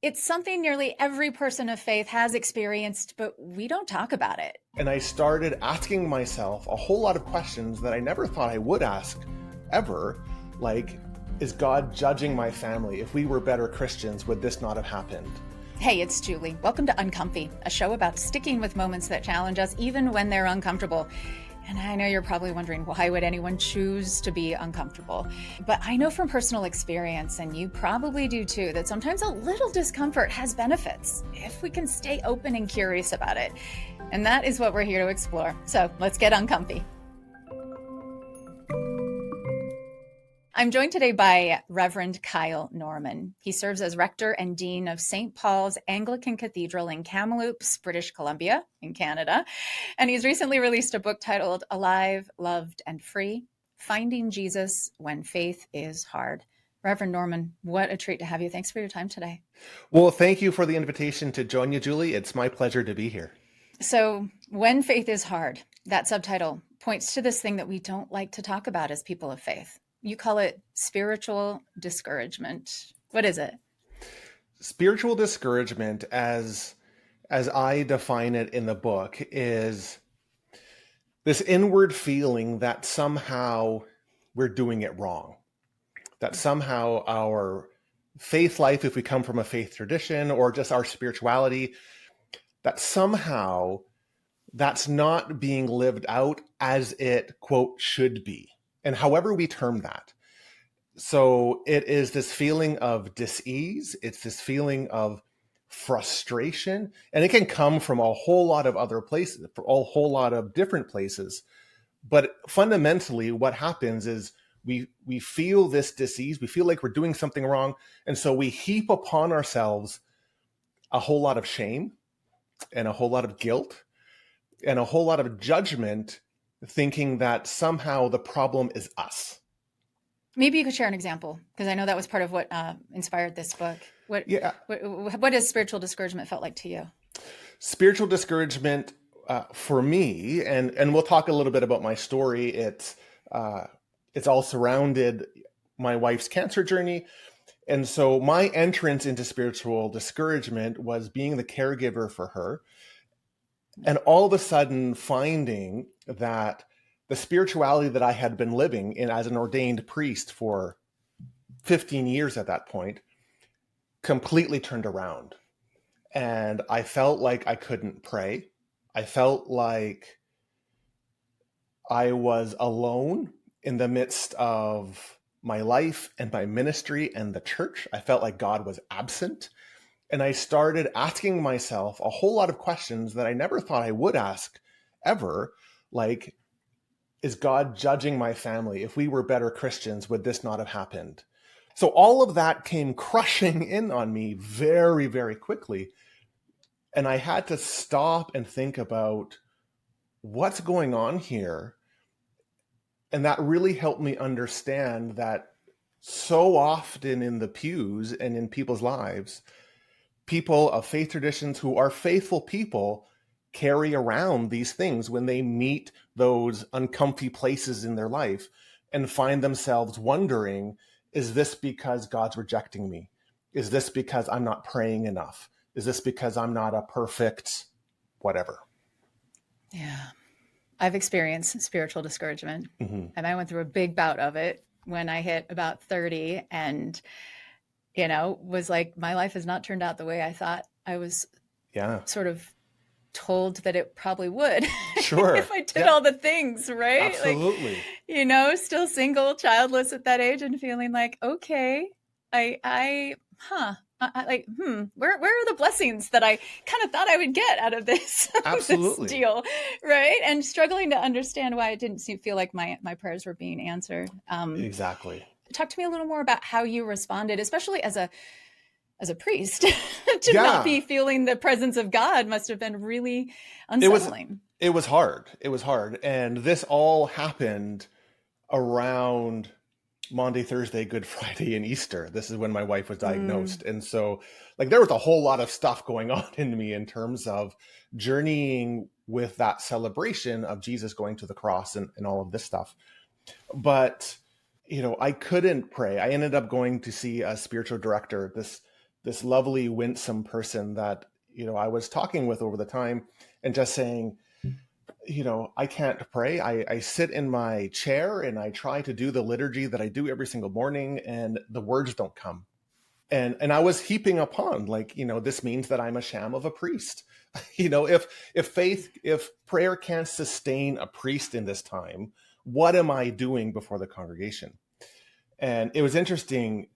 It's something nearly every person of faith has experienced, but we don't talk about it. And I started asking myself a whole lot of questions that I never thought I would ask ever. Like, is God judging my family? If we were better Christians, would this not have happened? Hey, it's Julie. Welcome to Uncomfy, a show about sticking with moments that challenge us even when they're uncomfortable. And I know you're probably wondering, why would anyone choose to be uncomfortable? But I know from personal experience, and you probably do too, that sometimes a little discomfort has benefits if we can stay open and curious about it. And that is what we're here to explore. So let's get uncomfy. I'm joined today by Reverend Kyle Norman. He serves as Rector and Dean of St. Paul's Anglican Cathedral in Kamloops, British Columbia, in Canada. And he's recently released a book titled Alive, Loved, and Free, Finding Jesus When Faith is Hard. Reverend Norman, what a treat to have you. Thanks for your time today. Well, thank you for the invitation to join you, Julie. It's my pleasure to be here. So, When Faith is Hard, that subtitle points to this thing that we don't like to talk about as people of faith. You call it spiritual discouragement. What is it? Spiritual discouragement, as I define it in the book, is this inward feeling that somehow we're doing it wrong, that somehow our faith life, if we come from a faith tradition, or just our spirituality, that somehow that's not being lived out as it, quote, should be. And however we term that. So it is this feeling of dis-ease. It's this feeling of frustration. And it can come from a whole lot of other places, from a whole lot of different places. But fundamentally, what happens is we feel this dis-ease. We feel like we're doing something wrong. And so we heap upon ourselves a whole lot of shame and a whole lot of guilt and a whole lot of judgment, thinking that somehow the problem is us. Maybe you could share an example, because I know that was part of what inspired this book. What has spiritual discouragement felt like to you? Spiritual discouragement for me, and we'll talk a little bit about my story. It's all surrounded my wife's cancer journey. And so my entrance into spiritual discouragement was being the caregiver for her. And all of a sudden finding that the spirituality that I had been living in as an ordained priest for 15 years at that point completely turned around. And I felt like I couldn't pray. I felt like I was alone in the midst of my life and my ministry and the church. I felt like God was absent. And I started asking myself a whole lot of questions that I never thought I would ask ever. Like, is God judging my family? If we were better Christians, would this not have happened? So all of that came crushing in on me very, very quickly. And I had to stop and think about what's going on here. And that really helped me understand that so often in the pews and in people's lives, people of faith traditions who are faithful people carry around these things when they meet those uncomfy places in their life and find themselves wondering, is this because God's rejecting me? Is this because I'm not praying enough? Is this because I'm not a perfect whatever? Yeah. I've experienced spiritual discouragement, and I went through a big bout of it when I hit about 30 and was like, my life has not turned out the way I thought. I was sort of told that it probably would. Sure. if I did all the things, right? Absolutely. Like, still single, childless at that age and feeling like, okay, where are the blessings that I kind of thought I would get out of this, Absolutely. this deal, right? And struggling to understand why it didn't feel like my prayers were being answered. Exactly. Talk to me a little more about how you responded, especially as a priest, to not be feeling the presence of God must have been really unsettling. It was hard. It was hard. And this all happened around Maundy, Thursday, Good Friday, and Easter. This is when my wife was diagnosed. And so there was a whole lot of stuff going on in me in terms of journeying with that celebration of Jesus going to the cross and all of this stuff. But, I couldn't pray. I ended up going to see a spiritual director, this this lovely, winsome person that, I was talking with over the time, and just saying, I can't pray. I sit in my chair and I try to do the liturgy that I do every single morning, and the words don't come. And I was heaping upon, like, this means that I'm a sham of a priest. If prayer can't sustain a priest in this time, what am I doing before the congregation? And it was interesting.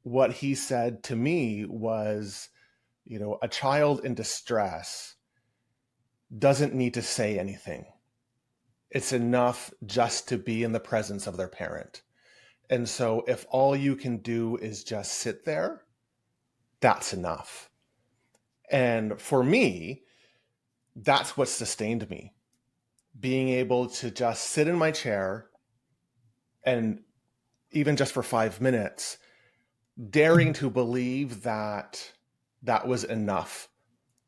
What he said to me was, a child in distress doesn't need to say anything. It's enough just to be in the presence of their parent. And so if all you can do is just sit there, that's enough. And for me, that's what sustained me. Being able to just sit in my chair, and even just for 5 minutes, daring to believe that that was enough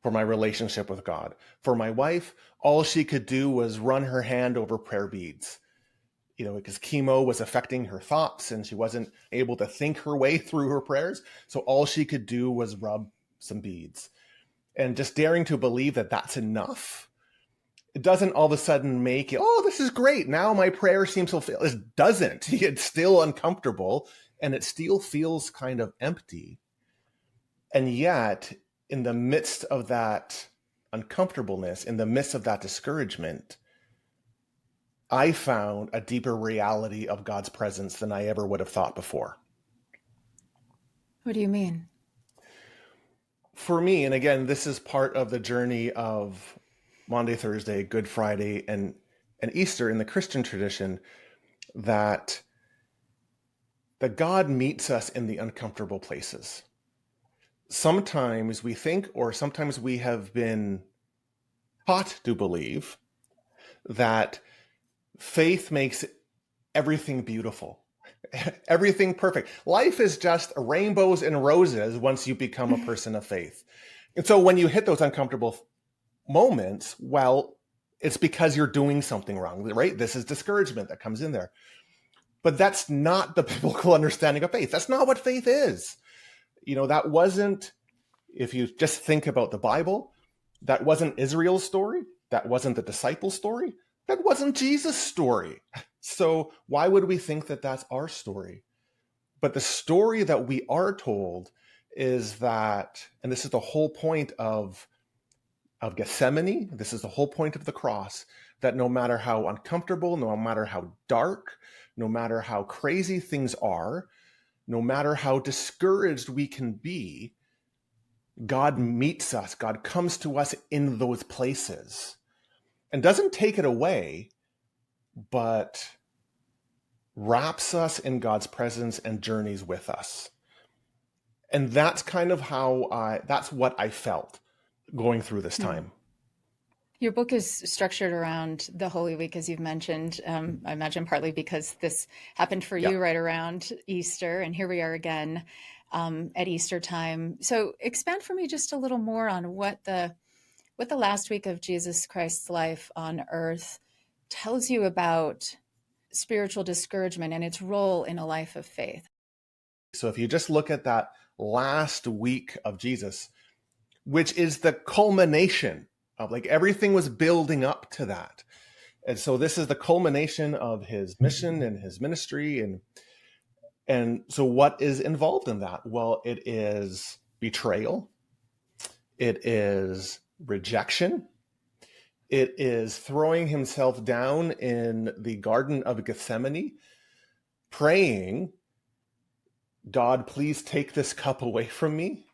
for my relationship with God. For my wife, all she could do was run her hand over prayer beads, because chemo was affecting her thoughts and she wasn't able to think her way through her prayers. So all she could do was rub some beads, and just daring to believe that that's enough. It doesn't all of a sudden make it, oh, this is great, now my prayer seems to fail. It doesn't. It's still uncomfortable, and it still feels kind of empty. And yet, in the midst of that uncomfortableness, in the midst of that discouragement, I found a deeper reality of God's presence than I ever would have thought before. What do you mean? For me, and again, this is part of the journey of Maundy, Thursday, Good Friday, and Easter in the Christian tradition, that God meets us in the uncomfortable places. Sometimes we think, or sometimes we have been taught to believe, that faith makes everything beautiful, everything perfect. Life is just rainbows and roses once you become a person of faith. And so when you hit those uncomfortable moments, well, it's because you're doing something wrong, right? This is discouragement that comes in there. But that's not the biblical understanding of faith. That's not what faith is. That wasn't, if you just think about the Bible, that wasn't Israel's story. That wasn't the disciples' story. That wasn't Jesus' story. So why would we think that that's our story? But the story that we are told is that, and this is the whole point of Gethsemane, this is the whole point of the cross, that no matter how uncomfortable, no matter how dark, no matter how crazy things are, no matter how discouraged we can be, God meets us, God comes to us in those places and doesn't take it away, but wraps us in God's presence and journeys with us. And that's kind of that's what I felt going through this time. Your book is structured around the Holy Week, as you've mentioned. I imagine partly because this happened for you right around Easter, and here we are again at Easter time. So expand for me just a little more on what the last week of Jesus Christ's life on earth tells you about spiritual discouragement and its role in a life of faith. So if you just look at that last week of Jesus, which is the culmination of, like, everything was building up to that. And so this is the culmination of his mission and his ministry. And so what is involved in that? Well, it is betrayal. It is rejection. It is throwing himself down in the Garden of Gethsemane, praying, God, please take this cup away from me.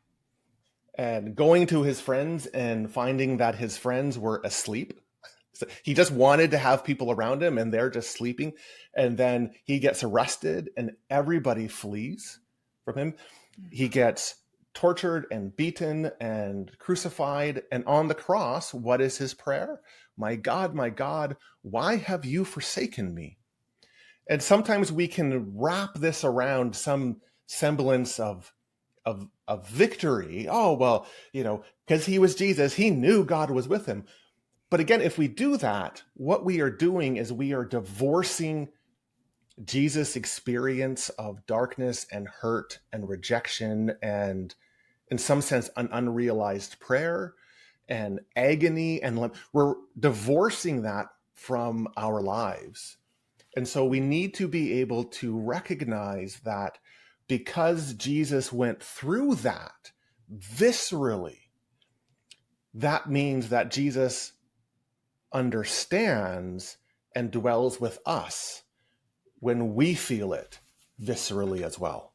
And going to his friends and finding that his friends were asleep. So he just wanted to have people around him, and they're just sleeping. And then he gets arrested and everybody flees from him. He gets tortured and beaten and crucified. And on the cross, what is his prayer? My God, why have you forsaken me? And sometimes we can wrap this around some semblance of victory. Oh, well, because he was Jesus, he knew God was with him. But again, if we do that, what we are doing is we are divorcing Jesus' experience of darkness and hurt and rejection and in some sense, an unrealized prayer and agony, and we're divorcing that from our lives. And so we need to be able to recognize that because Jesus went through that viscerally, that means that Jesus understands and dwells with us when we feel it viscerally as well.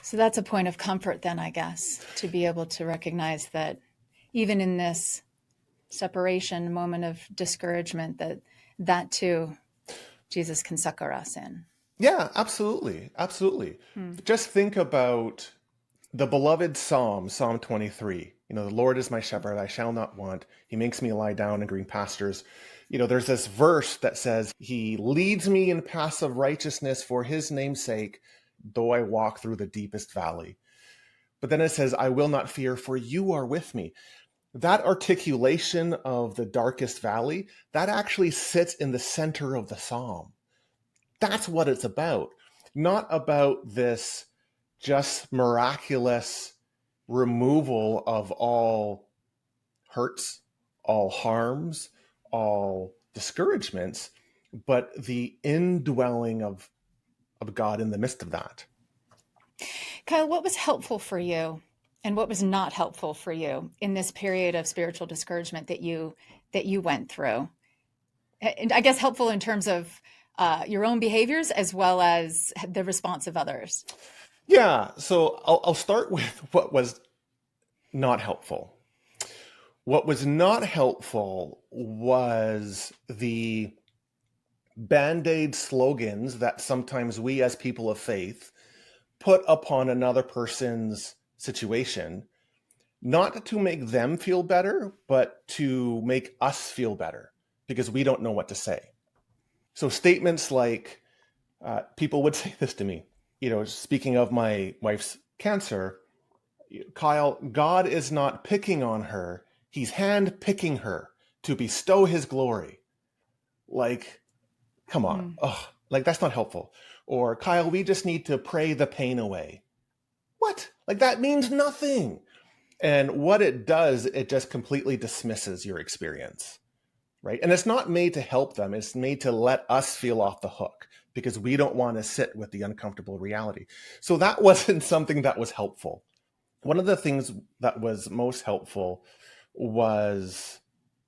So that's a point of comfort then, I guess, to be able to recognize that even in this separation, moment of discouragement, that too, Jesus can succor us in. Yeah, absolutely. Absolutely. Just think about the beloved Psalm, Psalm 23. The Lord is my shepherd, I shall not want. He makes me lie down in green pastures. There's this verse that says, he leads me in paths of righteousness for his name's sake, though I walk through the deepest valley. But then it says, I will not fear, for you are with me. That articulation of the darkest valley, that actually sits in the center of the psalm. That's what it's about. Not about this just miraculous removal of all hurts, all harms, all discouragements, but the indwelling of God in the midst of that. Kyle, what was helpful for you and what was not helpful for you in this period of spiritual discouragement that you went through? And I guess helpful in terms of your own behaviors as well as the response of others. Yeah, so I'll start with what was not helpful. What was not helpful was the Band-Aid slogans that sometimes we as people of faith put upon another person's situation, not to make them feel better, but to make us feel better because we don't know what to say. So statements like, people would say this to me, speaking of my wife's cancer, Kyle, God is not picking on her. He's hand picking her to bestow his glory. Like, come on. Ugh, like, that's not helpful. Or, Kyle, we just need to pray the pain away. What? Like, that means nothing. And what it does, it just completely dismisses your experience, right? And it's not made to help them. It's made to let us feel off the hook because we don't want to sit with the uncomfortable reality. So that wasn't something that was helpful. One of the things that was most helpful was,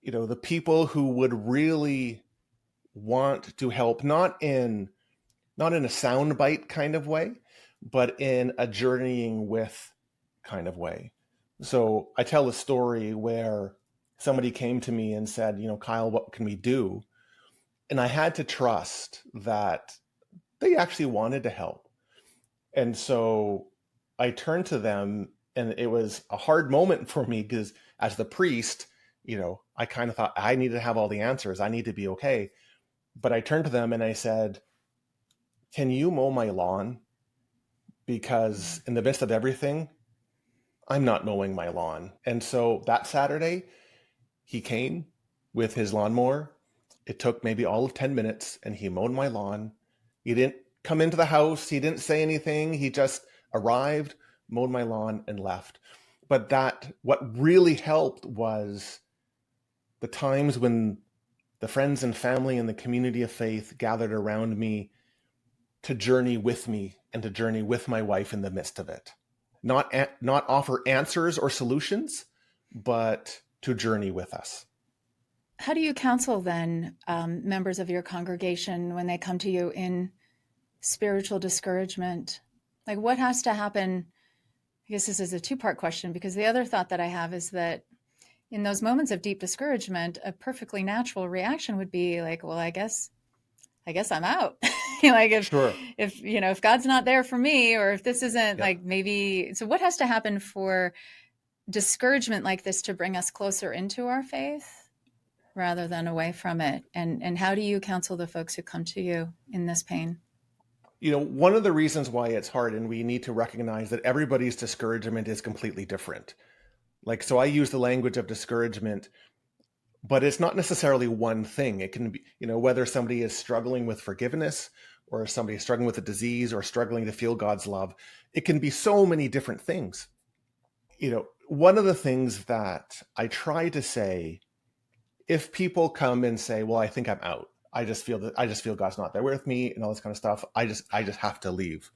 the people who would really want to help, not in a soundbite kind of way, but in a journeying with kind of way. So I tell a story where somebody came to me and said, Kyle, what can we do? And I had to trust that they actually wanted to help. And so I turned to them, and it was a hard moment for me because as the priest, I kind of thought I need to have all the answers. I need to be okay. But I turned to them and I said, can you mow my lawn? Because in the midst of everything, I'm not mowing my lawn. And so that Saturday, he came with his lawnmower. It took maybe all of 10 minutes and he mowed my lawn. He didn't come into the house. He didn't say anything. He just arrived, mowed my lawn and left. But what really helped was the times when the friends and family and the community of faith gathered around me to journey with me and to journey with my wife in the midst of it. Not offer answers or solutions, but to journey with us. How do you counsel then members of your congregation when they come to you in spiritual discouragement? Like, what has to happen? I guess this is a two-part question, because the other thought that I have is that in those moments of deep discouragement, a perfectly natural reaction would be like, well, I guess I'm out. Like if God's not there for me, or if this isn't like maybe, so what has to happen for discouragement like this to bring us closer into our faith rather than away from it? And how do you counsel the folks who come to you in this pain? One of the reasons why it's hard, and we need to recognize that everybody's discouragement is completely different. Like, so I use the language of discouragement, but it's not necessarily one thing. It can be, whether somebody is struggling with forgiveness or somebody is struggling with a disease or struggling to feel God's love, it can be so many different things. One of the things that I try to say, if people come and say, well, I think I'm out, I just feel God's not there with me and all this kind of stuff, I just have to leave.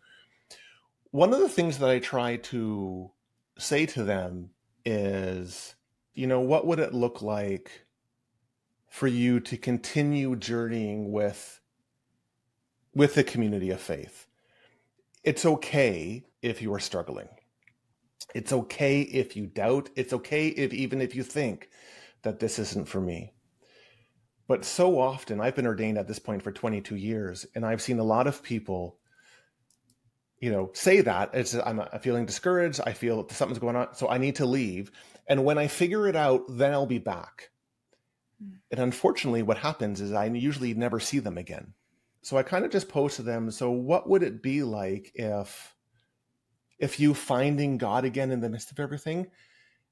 One of the things that I try to say to them is, what would it look like for you to continue journeying with the community of faith? It's okay if you are struggling. It's okay if you doubt. It's okay even if you think that this isn't for me. But so often, I've been ordained at this point for 22 years, and I've seen a lot of people, say that I'm feeling discouraged. I feel something's going on, so I need to leave. And when I figure it out, then I'll be back. And unfortunately, what happens is I usually never see them again. So I kind of just pose to them, so what would it be like if you finding God again in the midst of everything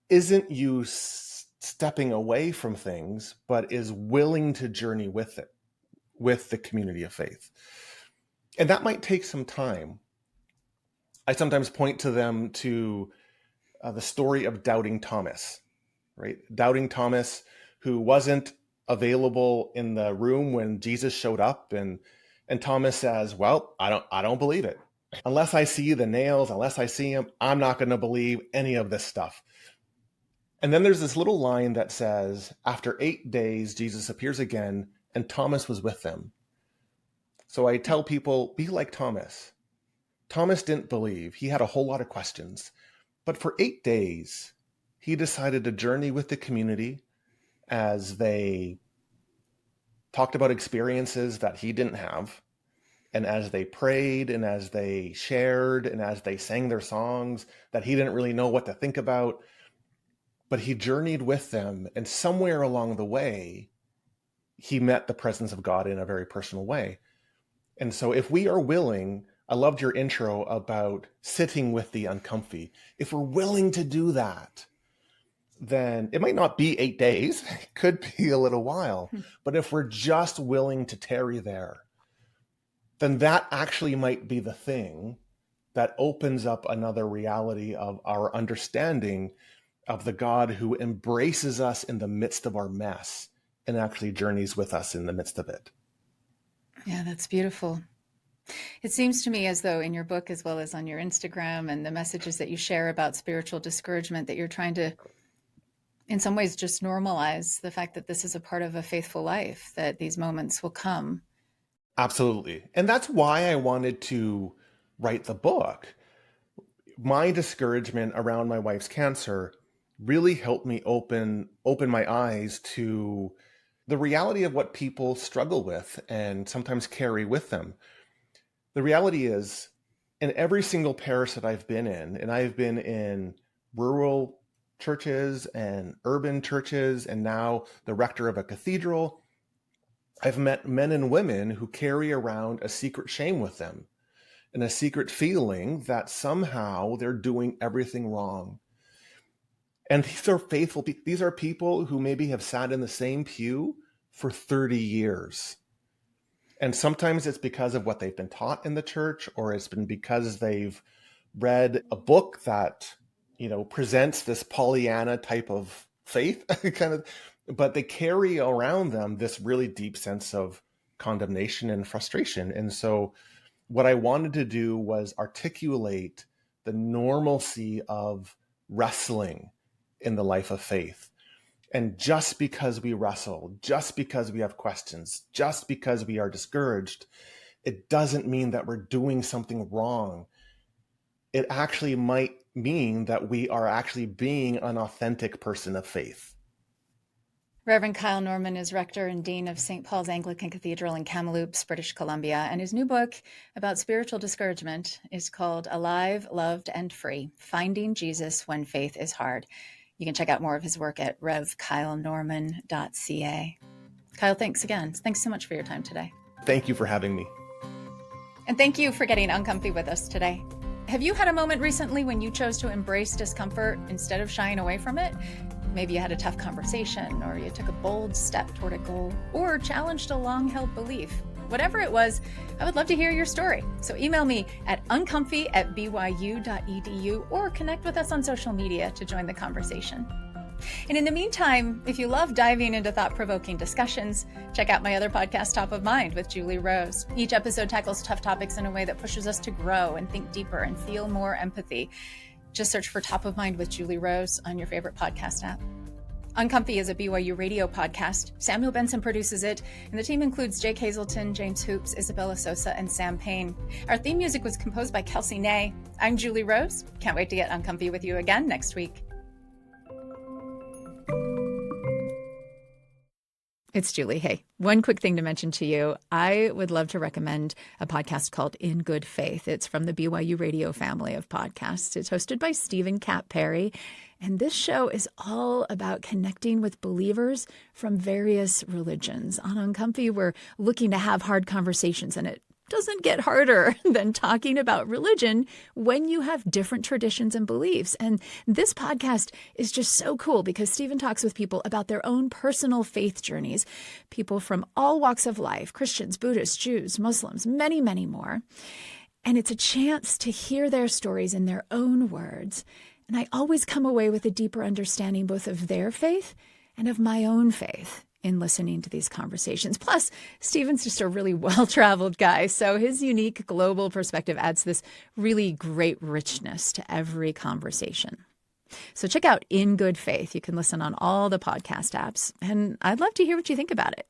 isn't you stepping away from things, but is willing to journey with it, with the community of faith? And that might take some time. I sometimes point to them to the story of Doubting Thomas, right? Doubting Thomas, who wasn't available in the room when Jesus showed up, and Thomas says, well, I don't believe it. Unless I see the nails, unless I see him, I'm not going to believe any of this stuff. And then there's this little line that says, after 8 days, Jesus appears again, and Thomas was with them. So I tell people, be like Thomas. Thomas didn't believe. He had a whole lot of questions. But for 8 days, he decided to journey with the community as they talked about experiences that he didn't have. And as they prayed and as they shared and as they sang their songs that he didn't really know what to think about, but he journeyed with them. And somewhere along the way, he met the presence of God in a very personal way. And so if we are willing, I loved your intro about sitting with the uncomfy. If we're willing to do that, then it might not be 8 days, it could be a little while. But if we're just willing to tarry there, then that actually might be the thing that opens up another reality of our understanding of the God who embraces us in the midst of our mess and actually journeys with us in the midst of it. Yeah, that's beautiful. It seems to me as though in your book, as well as on your Instagram and the messages that you share about spiritual discouragement, that you're trying to, in some ways, just normalize the fact that this is a part of a faithful life, that these moments will come. Absolutely. And that's why I wanted to write the book. My discouragement around my wife's cancer really helped me open my eyes to the reality of what people struggle with and sometimes carry with them. The reality is, in every single parish that I've been in, and I've been in rural churches and urban churches, and now the rector of a cathedral, I've met men and women who carry around a secret shame with them and a secret feeling that somehow they're doing everything wrong. And these are faithful people. These are people who maybe have sat in the same pew for 30 years. And sometimes it's because of what they've been taught in the church, or it's been because they've read a book that, presents this Pollyanna type of faith kind of, but they carry around them this really deep sense of condemnation and frustration. And so what I wanted to do was articulate the normalcy of wrestling in the life of faith. And just because we wrestle, just because we have questions, just because we are discouraged, it doesn't mean that we're doing something wrong. It actually might mean that we are actually being an authentic person of faith. Reverend Kyle Norman is Rector and Dean of St. Paul's Anglican Cathedral in Kamloops, British Columbia, and his new book about spiritual discouragement is called Alive, Loved, and Free: Finding Jesus When Faith is Hard. You can check out more of his work at revkylenorman.ca. Kyle, thanks again. Thanks so much for your time today. Thank you for having me. And thank you for getting uncomfy with us today. Have you had a moment recently when you chose to embrace discomfort instead of shying away from it? Maybe you had a tough conversation, or you took a bold step toward a goal, or challenged a long-held belief. Whatever it was, I would love to hear your story. So email me at uncomfy@byu.edu or connect with us on social media to join the conversation. And in the meantime, if you love diving into thought-provoking discussions, check out my other podcast, Top of Mind with Julie Rose. Each episode tackles tough topics in a way that pushes us to grow and think deeper and feel more empathy. Just search for Top of Mind with Julie Rose on your favorite podcast app. Uncomfy is a BYU radio podcast. Samuel Benson produces it, and the team includes Jake Hazelton, James Hoops, Isabella Sosa, and Sam Payne. Our theme music was composed by Kelsey Ney. I'm Julie Rose. Can't wait to get uncomfy with you again next week. It's Julie. Hey, one quick thing to mention to you. I would love to recommend a podcast called In Good Faith. It's from the BYU radio family of podcasts. It's hosted by Stephen Cat Perry. And this show is all about connecting with believers from various religions. On Uncomfy, we're looking to have hard conversations, and it doesn't get harder than talking about religion when you have different traditions and beliefs. And this podcast is just so cool because Stephen talks with people about their own personal faith journeys, people from all walks of life, Christians, Buddhists, Jews, Muslims, many, many more. And it's a chance to hear their stories in their own words. And I always come away with a deeper understanding both of their faith and of my own faith in listening to these conversations. Plus, Stephen's just a really well-traveled guy, so his unique global perspective adds this really great richness to every conversation. So check out In Good Faith. You can listen on all the podcast apps, and I'd love to hear what you think about it.